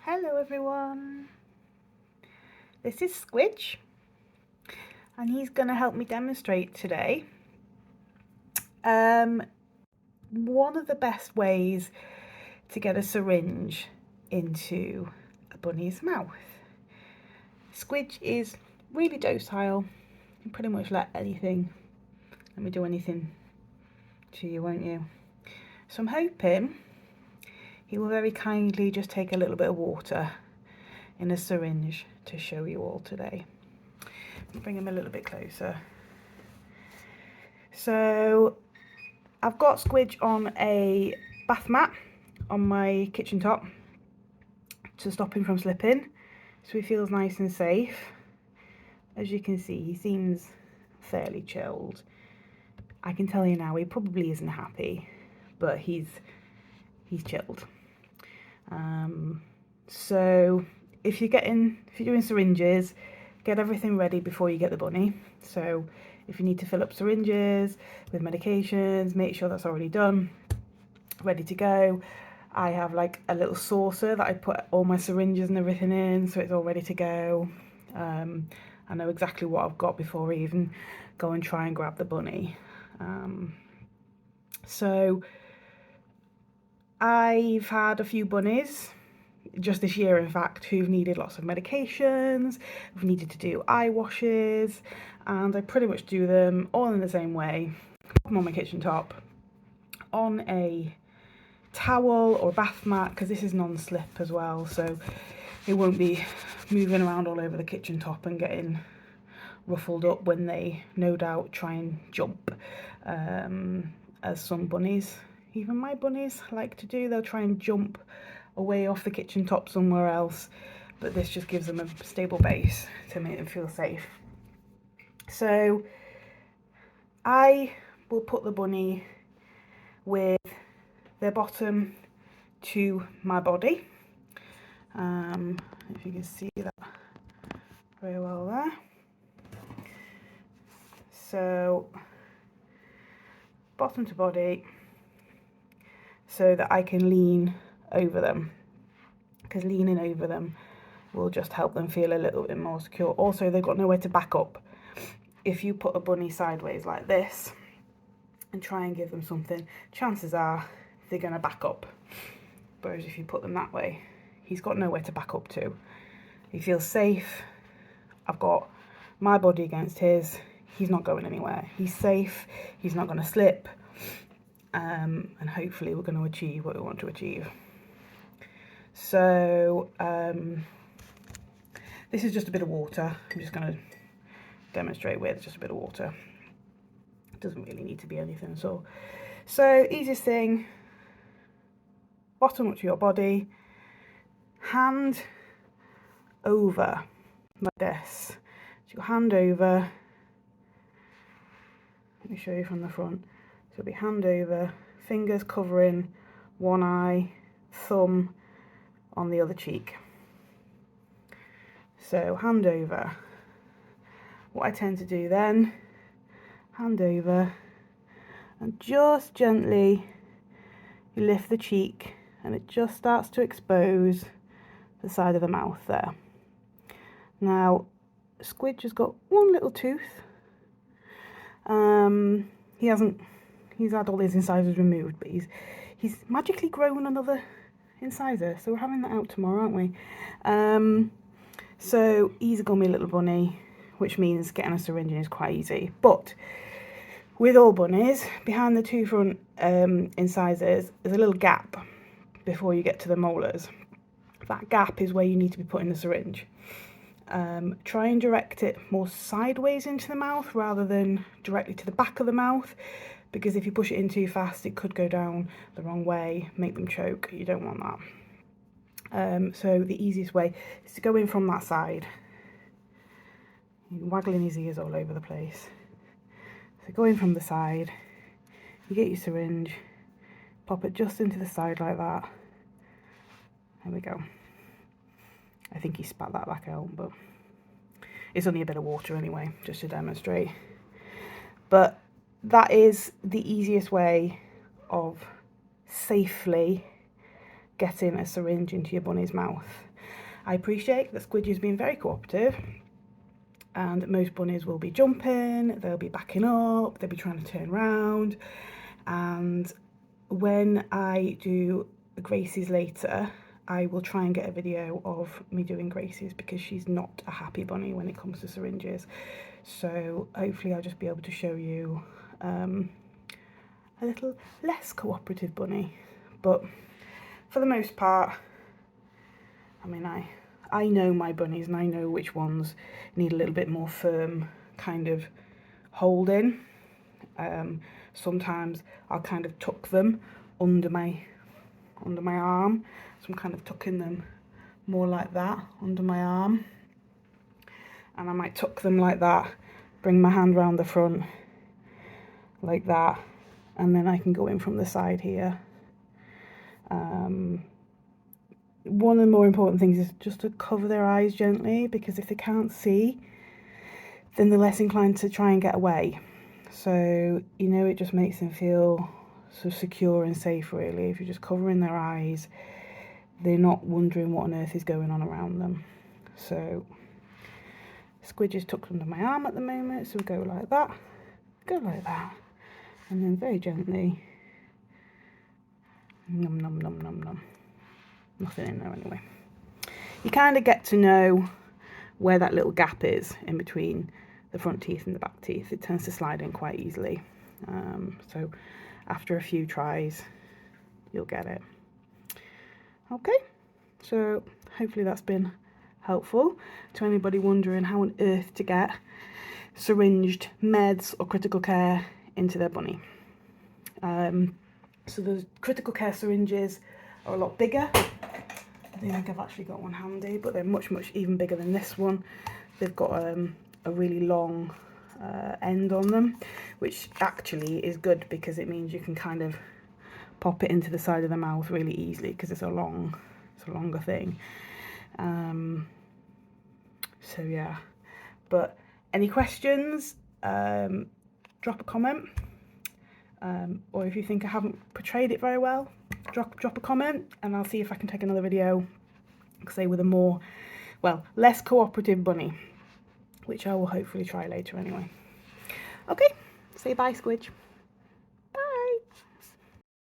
Hello everyone, this is Squidge and he's going to help me demonstrate today one of the best ways to get a syringe into a bunny's mouth. Squidge is really docile, you can pretty much let me do anything to you, won't you? So I'm hoping he will very kindly just take a little bit of water in a syringe to show you all today. Bring him a little bit closer. So I've got Squidge on a bath mat on my kitchen top to stop him from slipping, so he feels nice and safe. As you can see, he seems fairly chilled. I can tell you now, he probably isn't happy, but he's chilled. So if you're doing syringes, get everything ready before you get the bunny. So if you need to fill up syringes with medications, make sure that's already done, ready to go. I have like a little saucer that I put all my syringes and everything in, so it's all ready to go. I know exactly what I've got before I even go and try and grab the bunny. So I've had a few bunnies just this year, in fact, who've needed lots of medications, who've needed to do eye washes, and I pretty much do them all in the same way. Put them on my kitchen top, on a towel or bath mat, because this is non-slip as well, so it won't be moving around all over the kitchen top and getting ruffled up when they no doubt try and jump, as some bunnies, even my bunnies, like to do. They'll try and jump away off the kitchen top somewhere else, but this just gives them a stable base to make them feel safe. So I will put the bunny with their bottom to my body. If you can see that very well there. So bottom to body, so that I can lean over them, because leaning over them will just help them feel a little bit more secure. Also, they've got nowhere to back up. If you put a bunny sideways like this and try and give them something, chances are they're going to back up. Whereas if you put them that way, he's got nowhere to back up to. He feels safe. I've got my body against his. He's not going anywhere. He's safe. He's not going to slip. And hopefully we're going to achieve what we want to achieve. So this is just a bit of water. I'm just going to demonstrate with just a bit of water. It doesn't really need to be anything at all. So easiest thing, bottom up to your body, hand over like this. So your hand over, let me show you from the front. So it'll be hand over, fingers covering one eye, thumb on the other cheek. So hand over. What I tend to do then, hand over, and just gently you lift the cheek and it just starts to expose the side of the mouth there. Now Squidge has got one little tooth. He's had all his incisors removed, but he's magically grown another incisor, so we're having that out tomorrow, aren't we? So he's a gummy little bunny, which means getting a syringe in is quite easy. But with all bunnies, behind the two front incisors, there's a little gap before you get to the molars. That gap is where you need to be putting the syringe. Try and direct it more sideways into the mouth rather than directly to the back of the mouth, because if you push it in too fast, it could go down the wrong way, make them choke. You don't want that. So the easiest way is to go in from that side. Waggling his ears all over the place. So go in from the side, you get your syringe, pop it just into the side like that. There we go. I think he spat that back out, but it's only a bit of water anyway, just to demonstrate. But that is the easiest way of safely getting a syringe into your bunny's mouth. I appreciate that Squidge has been very cooperative, and most bunnies will be jumping, they'll be backing up, they'll be trying to turn around, and when I do Gracie's later, I will try and get a video of me doing Gracie's, because she's not a happy bunny when it comes to syringes. So hopefully I'll just be able to show you a little less cooperative bunny. But for the most part, I mean, I know my bunnies, and I know which ones need a little bit more firm kind of holding. Sometimes I'll kind of tuck them under my arm, so I'm kind of tucking them more like that under my arm, and I might tuck them like that, bring my hand round the front like that, and then I can go in from the side here. One of the more important things is just to cover their eyes gently, because if they can't see, then they're less inclined to try and get away. So, you know, it just makes them feel so secure and safe, really. If you're just covering their eyes, they're not wondering what on earth is going on around them. So, Squidge is tucked under my arm at the moment, so we go like that, and then very gently, num num num num num. Nothing in there anyway. You kind of get to know where that little gap is in between the front teeth and the back teeth. It tends to slide in quite easily. So after a few tries, you'll get it. Okay, so hopefully that's been helpful to anybody wondering how on earth to get syringed meds or critical care into their bunny. So the critical care syringes are a lot bigger. I think I've actually got one handy, but they're much even bigger than this one. They've got a really long end on them, which actually is good, because it means you can kind of pop it into the side of the mouth really easily, because it's a longer thing. So yeah, but any questions, drop a comment, or if you think I haven't portrayed it very well, drop a comment, and I'll see if I can take another video, say with a more, well, less cooperative bunny, which I will hopefully try later anyway. Okay, say bye, Squidge.